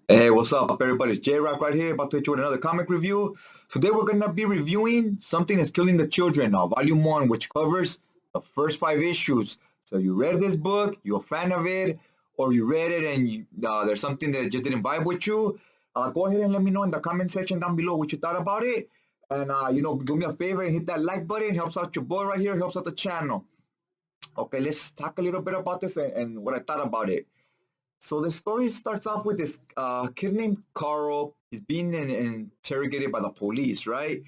Hey, what's up, everybody? It's J-Rock right here, about to hit you with another comic review. Today we're going to be reviewing Something Is Killing the Children, Volume 1, which covers the first 5 issues. So you read this book, you're a fan of it, or you read it and there's something that just didn't vibe with you, go ahead and let me know in the comment section down below what you thought about it. And, do me a favor and hit that like button. It helps out your boy right here, helps out the channel. Okay, let's talk a little bit about this and what I thought about it. So the story starts off with this kid named Carl. He's being interrogated by the police, right?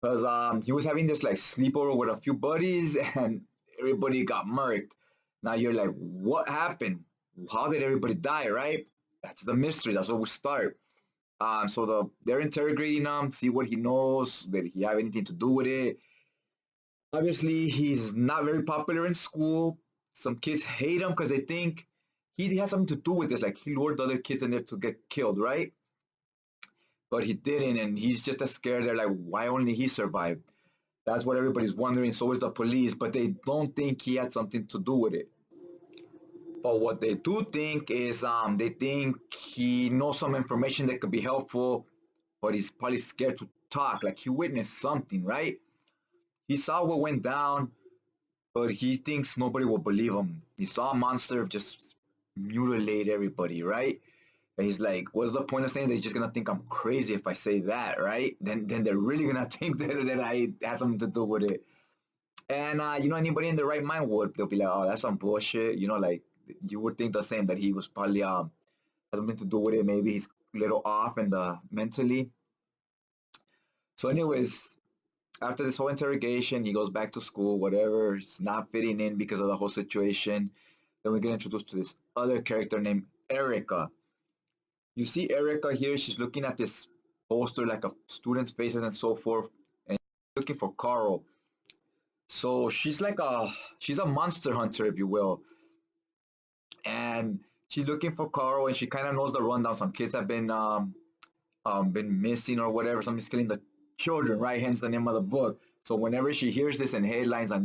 Because he was having this like sleepover with a few buddies, and everybody got murked. Now you're like, what happened? How did everybody die? Right? That's the mystery. That's where we start. They're interrogating him, see what he knows. Did he have anything to do with it? Obviously, he's not very popular in school. Some kids hate him because they think he has something to do with this. Like he lured the other kids in there to get killed, right? But he didn't, and he's just as scared. They're like, why only he survived? That's what everybody's wondering. So is the police, but they don't think he had something to do with it. But what they do think is, they think he knows some information that could be helpful, but he's probably scared to talk. Like he witnessed something, right? He saw what went down, but he thinks nobody will believe him. He saw a monster just mutilate everybody, right? And he's like, what's the point of saying they're just gonna think I'm crazy if I say that, right? Then they're really gonna think that I had something to do with it. And anybody in the right mind would they'll be like, oh, that's some bullshit. Like you would think the same that he was probably has something to do with it. Maybe he's a little off in the mentally. So, anyways, after this whole interrogation, he goes back to school, whatever. He's not fitting in because of the whole situation. Then we get introduced to this other character named Erica. You see Erica here, she's looking at this poster like of students' faces and so forth, and looking for Carl. So she's a monster hunter, if you will. And she's looking for Carl, and she kind of knows the rundown. Some kids have been missing or whatever. Somebody's killing the children, right? Hence the name of the book. So whenever she hears this in headlines on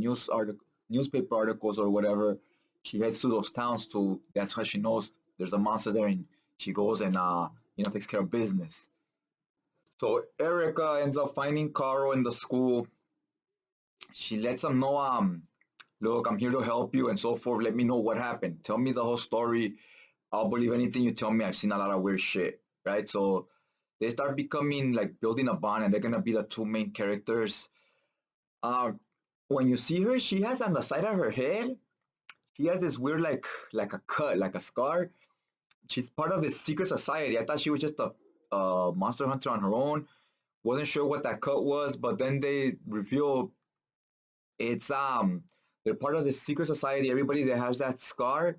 newspaper articles or whatever, she heads to those towns to. That's how she knows there's a monster there, and she goes and takes care of business. So Erica ends up finding Carl in the school. She lets him know, look, I'm here to help you and so forth. Let me know what happened. Tell me the whole story. I'll believe anything you tell me. I've seen a lot of weird shit, right? So they start becoming like building a bond, and they're gonna be the two main characters. Uh, when you see her, she has on the side of her head, she has this weird like a cut, like a scar. She's part of this secret society. I thought she was just a monster hunter on her own. Wasn't sure what that cut was, but then they reveal it's they're part of this secret society. Everybody that has that scar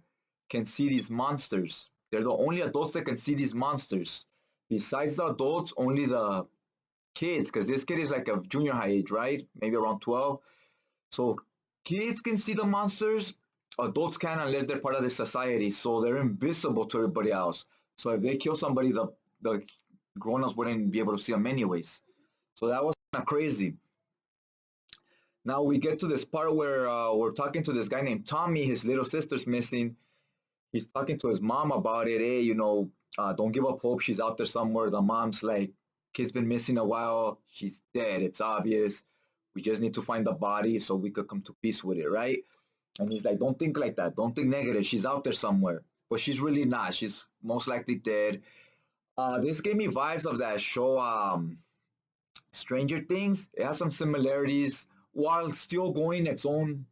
can see these monsters. They're the only adults that can see these monsters. Besides the adults, only the kids, because this kid is like a junior high age, right? Maybe around 12. So kids can see the monsters, adults can unless they're part of the society. So they're invisible to everybody else. So if they kill somebody, the grown-ups wouldn't be able to see them anyways. So that was kind of crazy. Now we get to this part where we're talking to this guy named Tommy. His little sister's missing. He's talking to his mom about it. Hey, don't give up hope. She's out there somewhere. The mom's like, kid's been missing a while. She's dead. It's obvious. We just need to find the body so we could come to peace with it, right? And he's like, don't think like that. Don't think negative. She's out there somewhere. But she's really not. She's most likely dead. This gave me vibes of that show, Stranger Things. It has some similarities while still going its own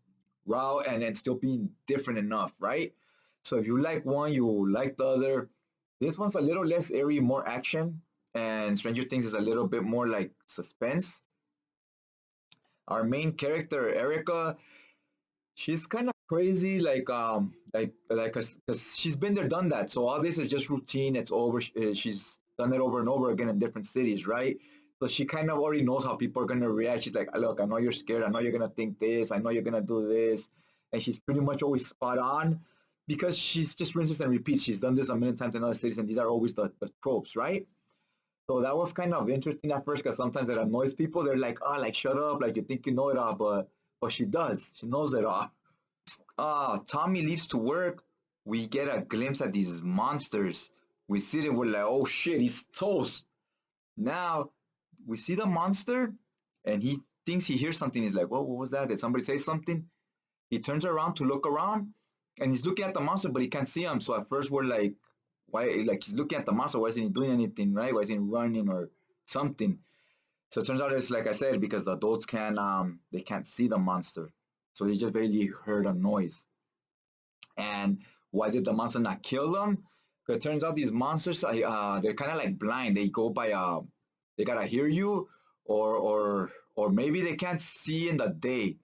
route and still being different enough, right? So if you like one, you like the other. This one's a little less airy, more action, and Stranger Things is a little bit more like suspense. Our main character, Erica, she's kind of crazy, like, cause she's been there, done that. So all this is just routine. It's over. She's done it over and over again in different cities, right? So she kind of already knows how people are gonna react. She's like, look, I know you're scared. I know you're gonna think this. I know you're gonna do this, and she's pretty much always spot on because she's just rinses and repeats. She's done this a million times in other cities, and these are always the tropes, right? So that was kind of interesting at first because sometimes it annoys people. They're like, oh, like shut up, like you think you know it all, but she does. She knows it all. Tommy leaves to work. We get a glimpse at these monsters. We see it, we're like, oh shit, he's toast. Now we see the monster, and he thinks he hears something. He's like, what was that? Did somebody say something? He turns around to look around, and he's looking at the monster, but he can't see him. So at first we're like, why? Like he's looking at the monster. Why isn't he doing anything, right? Why isn't he running or something? So it turns out it's like I said, because the adults they can't see the monster. So he just barely heard a noise. And why did the monster not kill them? Because it turns out these monsters, they're kind of like blind. They go by, they gotta hear you, or maybe they can't see in the day.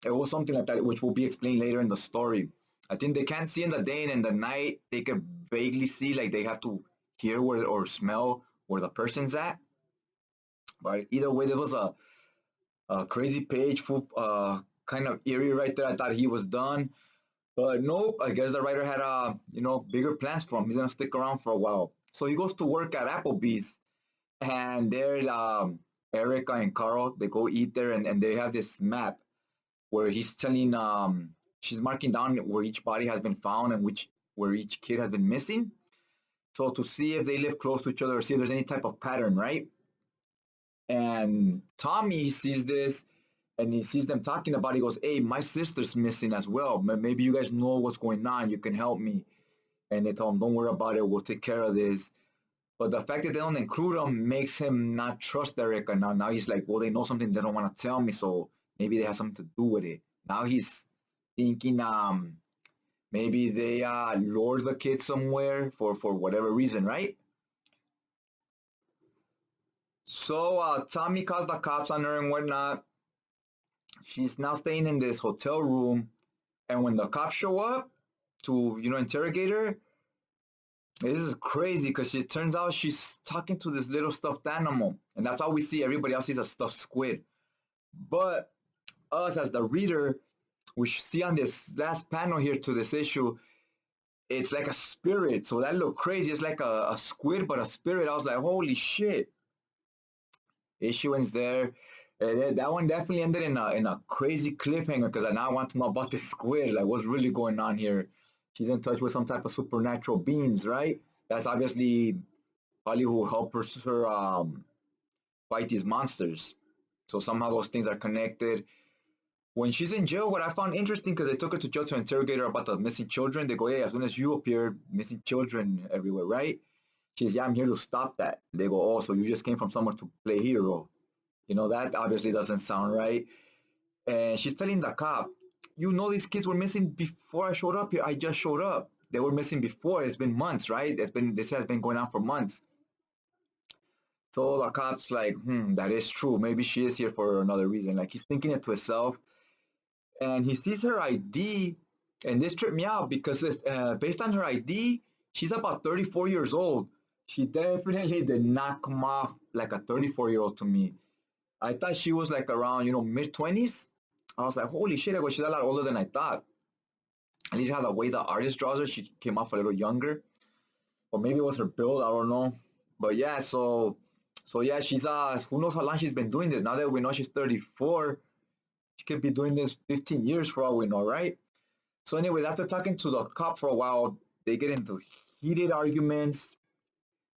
It was something like that, which will be explained later in the story. I think they can't see in the day, and in the night they can vaguely see, like they have to hear where or smell where the person's at. But either way, there was a crazy page full, kind of eerie right there. I thought he was done. But nope, I guess the writer had bigger plans for him. He's gonna stick around for a while. So he goes to work at Applebee's, and there, Erica and Carl, they go eat there, and they have this map where he's telling, she's marking down where each body has been found and where each kid has been missing. So to see if they live close to each other or see if there's any type of pattern, right? And Tommy sees this, and he sees them talking about it. He goes, hey, my sister's missing as well. Maybe you guys know what's going on. You can help me. And they tell him, don't worry about it. We'll take care of this. But the fact that they don't include him makes him not trust Erica. Now he's like, well, they know something they don't want to tell me, so maybe they have something to do with it. Now he's thinking maybe they lured the kid somewhere for whatever reason, right? So Tommy calls the cops on her and whatnot. She's now staying in this hotel room, and when the cops show up to interrogate her, this is crazy because it turns out she's talking to this little stuffed animal, and that's all we see. Everybody else sees a stuffed squid, but us as the reader, we see on this last panel here to this issue, it's like a spirit. So that looked crazy. It's like a squid, but a spirit. I was like, holy shit. Issue ends there. That one definitely ended in a crazy cliffhanger because I now want to know about this squid. Like, what's really going on here? She's in touch with some type of supernatural beings, right? That's obviously probably who helps her fight these monsters. So somehow those things are connected. When she's in jail, what I found interesting, because they took her to jail to interrogate her about the missing children. They go, hey, as soon as you appeared, missing children everywhere, right? She's, yeah, I'm here to stop that. They go, oh, so you just came from somewhere to play hero. That obviously doesn't sound right. And she's telling the cop, these kids were missing before I showed up here. I just showed up. They were missing before. It's been months, right? This has been going on for months. So the cop's like, that is true. Maybe she is here for another reason. Like, he's thinking it to himself. And he sees her ID, and this tripped me out because based on her ID, she's about 34 years old. She definitely did not come off like a 34-year-old to me. I thought she was like around, mid-20s. I was like, holy shit, she's a lot older than I thought. At least how the way the artist draws her, she came off a little younger. Or maybe it was her build, I don't know. But yeah, so yeah, she's who knows how long she's been doing this. Now that we know she's 34, she could be doing this 15 years for all we know, right? So anyways, after talking to the cop for a while, they get into heated arguments.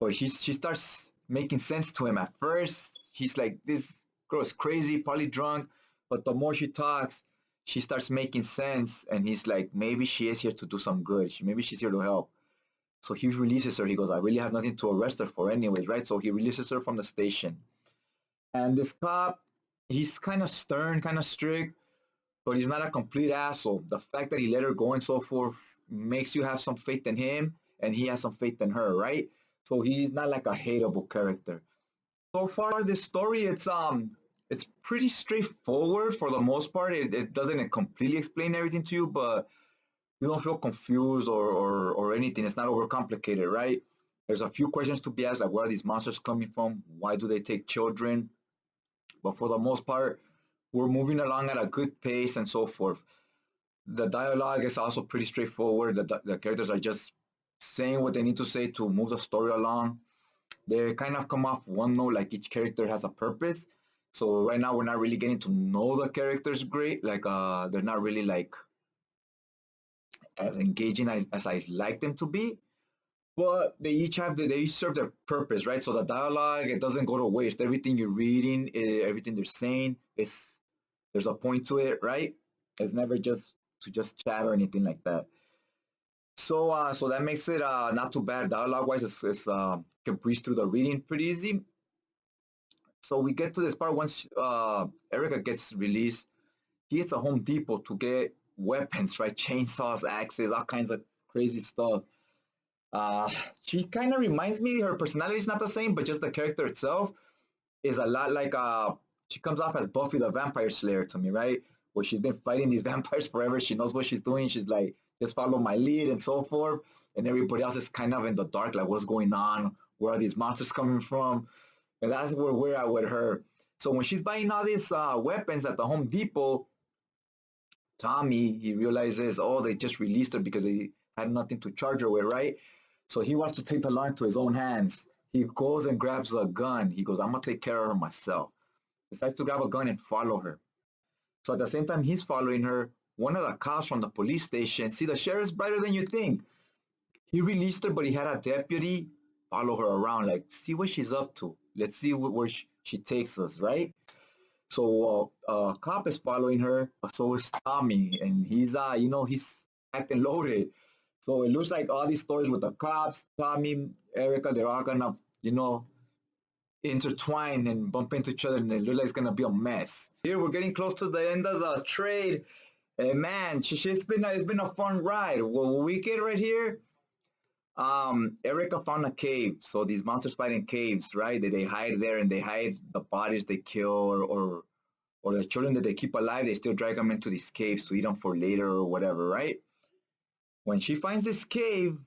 But she starts making sense to him. At first, he's like, this girl's crazy, probably drunk. But the more she talks, she starts making sense. And he's like, maybe she is here to do some good. Maybe she's here to help. So he releases her. He goes, I really have nothing to arrest her for anyways, right? So he releases her from the station. And this cop, he's kind of stern, kind of strict, but he's not a complete asshole. The fact that he let her go and so forth makes you have some faith in him, and he has some faith in her, right? So he's not like a hateable character. So far, this story, it's pretty straightforward for the most part. It doesn't completely explain everything to you, but you don't feel confused or anything. It's not overcomplicated, right? There's a few questions to be asked, like where are these monsters coming from? Why do they take children? But for the most part, we're moving along at a good pace and so forth. The dialogue is also pretty straightforward. The characters are just saying what they need to say to move the story along. They kind of come off one note, like each character has a purpose. So right now we're not really getting to know the characters great. Like they're not really like as engaging as I'd like them to be. but they each serve their purpose, right? So the dialogue, it doesn't go to waste. Everything you're reading, everything they're saying, there's a point to it, right? It's never just to just chat or anything like that. So that makes it not too bad. Dialogue wise, can breeze through the reading pretty easy. So we get to this part once Erica gets released. He gets a Home Depot to get weapons, right? Chainsaws, axes, all kinds of crazy stuff. Uh, she kind of reminds me. Her personality is not the same, but just the character itself is a lot like she comes off as Buffy the Vampire Slayer to me, right? Where she's been fighting these vampires forever. She knows what she's doing. She's like, just follow my lead and so forth. And everybody else is kind of in the dark, like what's going on? Where are these monsters coming from? And that's where we're at with her. So when she's buying all these weapons at the Home Depot, Tommy, he realizes, oh, they just released her because they had nothing to charge her with, right? So he wants to take the law into his own hands. He goes and grabs a gun. He goes, I'm going to take care of her myself. Decides to grab a gun and follow her. So at the same time he's following her, one of the cops from the police station, see, the sheriff's brighter than you think. He released her, but he had a deputy follow her around, like, see what she's up to. Let's see where she takes us, right? So cop is following her, so is Tommy, and he's he's acting loaded. So it looks like all these stories with the cops, Tommy, Erica, they're all gonna, intertwine and bump into each other, and it looks like it's gonna be a mess. Here we're getting close to the end of the trade, and man, it's been a fun ride. What we get right here, Erica found a cave. So these monsters fight in caves, right? They hide there and they hide the bodies they kill or the children that they keep alive. They still drag them into these caves to eat them for later or whatever, right? When she finds this cave,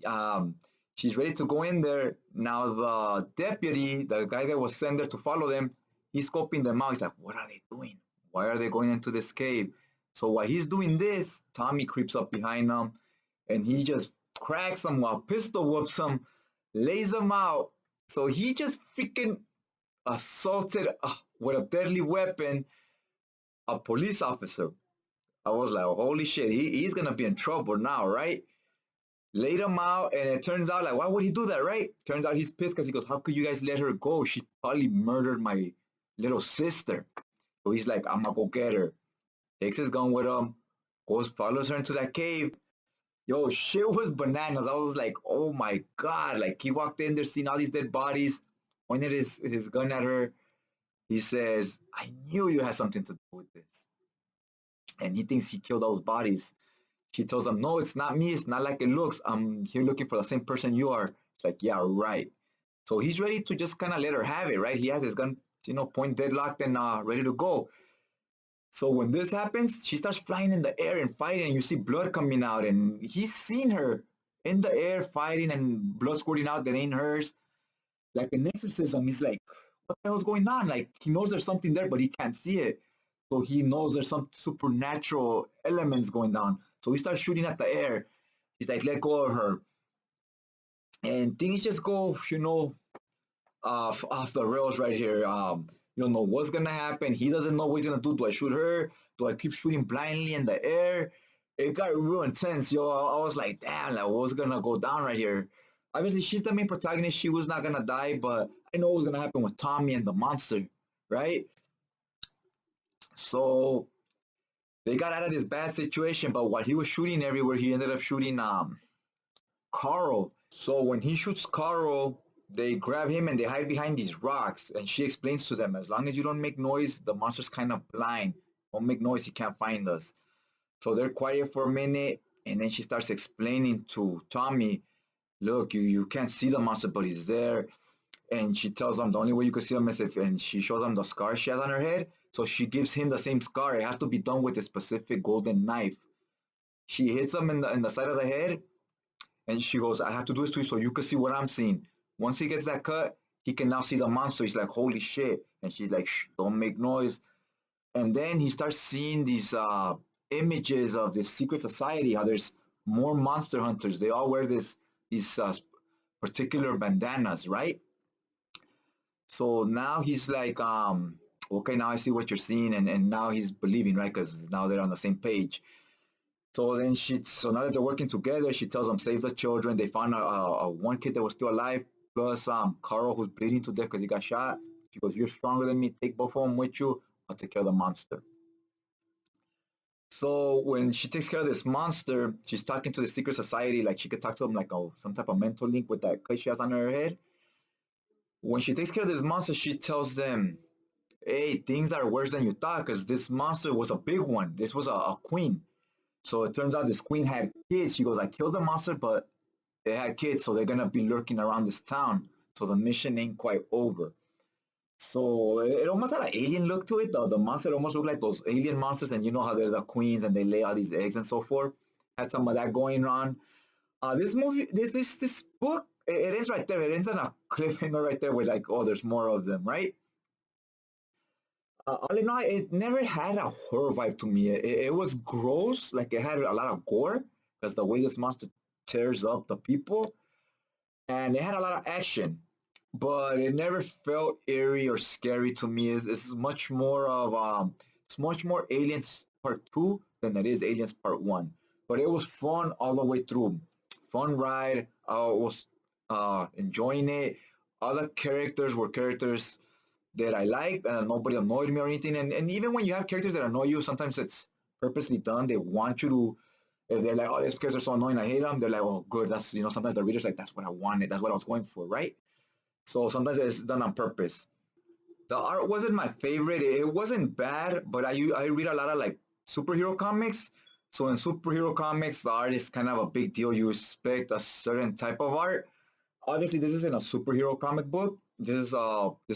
um, she's ready to go in there. Now the deputy, the guy that was sent there to follow them, he's scoping them out. He's like, what are they doing? Why are they going into this cave? So while he's doing this, Tommy creeps up behind them and he just cracks him while pistol whoops him, lays him out. So he just freaking assaulted with a deadly weapon a police officer. I was like, holy shit, he's gonna be in trouble now, right? Laid him out, and it turns out, like, why would he do that, right? Turns out he's pissed because he goes, how could you guys let her go? She probably murdered my little sister. So he's like, I'm gonna go get her. Takes his gun with him, goes, follows her into that cave. Yo, shit was bananas. I was like, oh my God. Like, he walked in there, seen all these dead bodies, pointed his gun at her. He says, I knew you had something to do with this. And he thinks he killed those bodies. She tells him, no, it's not me. It's not like it looks. I'm here looking for the same person you are. It's like, yeah, right. So he's ready to just kind of let her have it, right? He has his gun, point deadlocked and ready to go. So when this happens, she starts flying in the air and fighting, and you see blood coming out, and he's seen her in the air fighting and blood squirting out that ain't hers. Like an exorcism, he's like, what the hell's going on? Like, he knows there's something there, but he can't see it. So he knows there's some supernatural elements going on. So he starts shooting at the air. He's like, let go of her. And things just go, off the rails right here. You don't know what's gonna happen. He doesn't know what he's gonna do. Do I shoot her? Do I keep shooting blindly in the air? It got real intense, yo. I was like, damn, like what's gonna go down right here? Obviously, she's the main protagonist. She was not gonna die, but I know what's gonna happen with Tommy and the monster, right? So they got out of this bad situation, but while he was shooting everywhere, he ended up shooting Carl. So when he shoots Carl, they grab him and they hide behind these rocks. And she explains to them, as long as you don't make noise, the monster's kind of blind. Don't make noise, he can't find us. So they're quiet for a minute, and then she starts explaining to Tommy, look, you can't see the monster, but he's there. And she tells him the only way you can see him is if, and she shows him the scar she has on her head. So she gives him the same scar. It has to be done with a specific golden knife. She hits him in the side of the head, and she goes, I have to do this to you so you can see what I'm seeing. Once he gets that cut, he can now see the monster. He's like, holy shit. And she's like, shh, don't make noise. And then he starts seeing these images of this secret society, how there's more monster hunters. They all wear these particular bandanas, right? So now he's like, okay, now I see what you're seeing. And now he's believing, right? Because now they're on the same page. So then so now that they're working together, she tells them save the children. They found a one kid that was still alive, plus Carl who's bleeding to death because he got shot. She goes, "You're stronger than me. Take both of them with you. I'll take care of the monster." So when she takes care of this monster, she's talking to the secret society, like she could talk to them like some type of mental link with that cut she has on her head. When she takes care of this monster, she tells them, "Hey, things are worse than you thought, because this monster was a big one. This was a queen." So it turns out this queen had kids. She goes, "I killed the monster, but they had kids, so they're gonna be lurking around this town. So the mission ain't quite over." So it almost had an alien look to it. The monster almost looked like those alien monsters, and you know how they're the queens and they lay all these eggs and so forth. Had some of that going on. This movie, this book, it ends right there. It ends on a cliffhanger right there with like, oh, there's more of them, right? All in all, it never had a horror vibe to me. It was gross, like it had a lot of gore because the way this monster tears up the people, and it had a lot of action, but it never felt eerie or scary to me. It's much more of it's much more Aliens Part Two than it is Aliens Part One. But it was fun all the way through. Fun ride. I was enjoying it. Other characters were characters that I liked, and nobody annoyed me or anything. And even when you have characters that annoy you, sometimes it's purposely done. They want you to. If they're like, "Oh, these characters are so annoying, I hate them," they're like, "Oh, good." That's sometimes the readers like, "That's what I wanted. That's what I was going for," right? So sometimes it's done on purpose. The art wasn't my favorite. It wasn't bad, but I read a lot of like superhero comics. So in superhero comics, the art is kind of a big deal. You expect a certain type of art. Obviously, this isn't a superhero comic book. This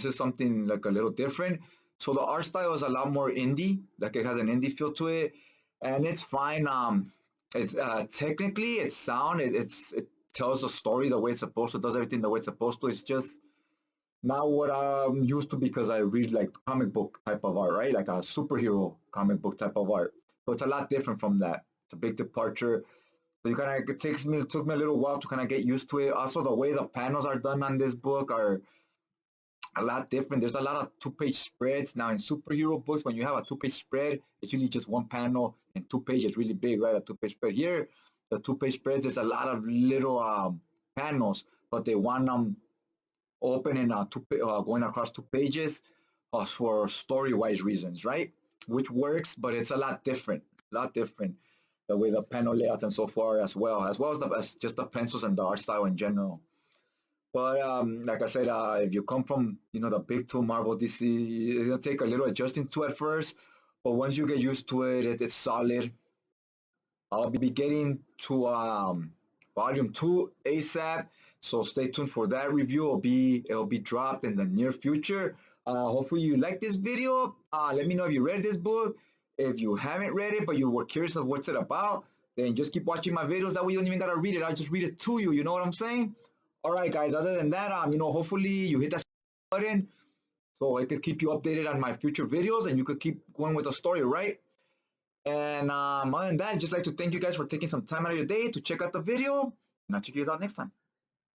is something like a little different. So the art style is a lot more indie. Like it has an indie feel to it, and it's fine. It's technically it's sound. It tells a story the way it's supposed to. Does everything the way it's supposed to. It's just not what I'm used to because I read like comic book type of art, right? Like a superhero comic book type of art. So it's a lot different from that. It's a big departure. So you kind of it took me a little while to kind of get used to it. Also, the way the panels are done on this book are a lot different. There's a lot of two-page spreads now in superhero books. When you have a two-page spread, it's usually just one panel and two pages, really big, right? A two-page spread. Here, the two-page spreads is a lot of little panels, but they want them open and going across two pages for story-wise reasons, right? Which works, but it's a lot different. A lot different the way the panel layouts and so forth as well as just the pencils and the art style in general. But like I said, if you come from the big two Marvel DC, it's gonna take a little adjusting to at first, but once you get used to it, it's solid. I'll be getting to volume 2 ASAP, so stay tuned for that review. It'll be dropped in the near future. Hopefully you like this video. Let me know if you read this book. If you haven't read it but you were curious of what's it about, then just keep watching my videos. That way you don't even gotta read it. I'll just read it to you. You know what I'm saying? All right, guys. Other than that, hopefully you hit that button so I could keep you updated on my future videos and you could keep going with the story, right? And other than that, I'd just like to thank you guys for taking some time out of your day to check out the video. And I'll check you guys out next time.